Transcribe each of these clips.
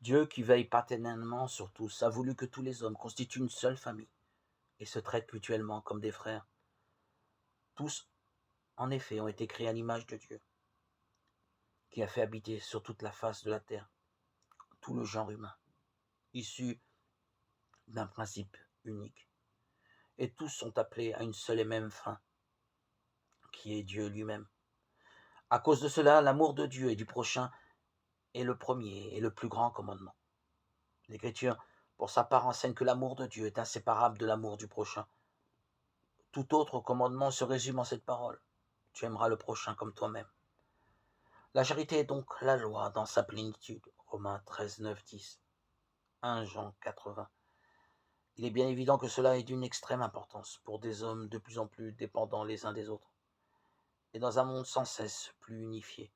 Dieu, qui veille paternellement sur tous, a voulu que tous les hommes constituent une seule famille et se traitent mutuellement comme des frères. Tous, en effet, ont été créés à l'image de Dieu, qui a fait habiter sur toute la face de la terre tout le genre humain, issu d'un principe unique. Et tous sont appelés à une seule et même fin, qui est Dieu lui-même. À cause de cela, l'amour de Dieu et du prochain est le premier et le plus grand commandement. L'Écriture, pour sa part, enseigne que l'amour de Dieu est inséparable de l'amour du prochain. Tout autre commandement se résume en cette parole. Tu aimeras le prochain comme toi-même. La charité est donc la loi dans sa plénitude. Romains 13, 9, 10. 1 Jean 80. Il est bien évident que cela est d'une extrême importance pour des hommes de plus en plus dépendants les uns des autres et dans un monde sans cesse plus unifié.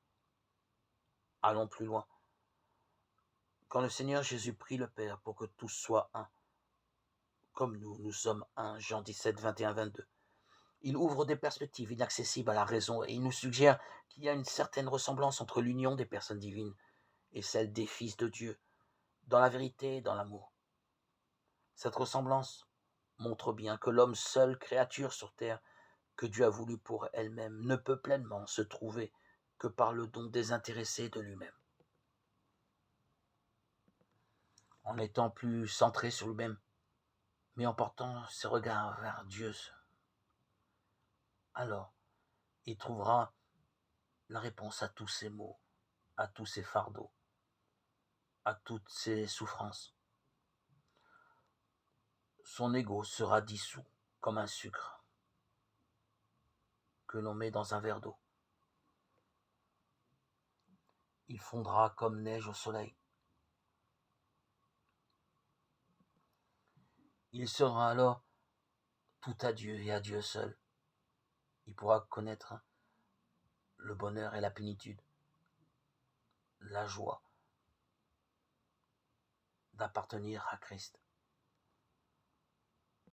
Allons plus loin. Quand le Seigneur Jésus prie le Père pour que tous soient un, comme nous sommes un, Jean 17, 21, 22, il ouvre des perspectives inaccessibles à la raison et il nous suggère qu'il y a une certaine ressemblance entre l'union des personnes divines et celle des fils de Dieu, dans la vérité et dans l'amour. Cette ressemblance montre bien que l'homme, seule créature sur terre que Dieu a voulu pour elle-même, ne peut pleinement se trouver que par le don désintéressé de lui-même. En étant plus centré sur lui-même, mais en portant ses regards vers Dieu, alors il trouvera la réponse à tous ses maux, à tous ses fardeaux, à toutes ses souffrances. Son ego sera dissous comme un sucre que l'on met dans un verre d'eau. Il fondra comme neige au soleil. Il sera alors tout à Dieu et à Dieu seul. Il pourra connaître le bonheur et la plénitude, la joie d'appartenir à Christ.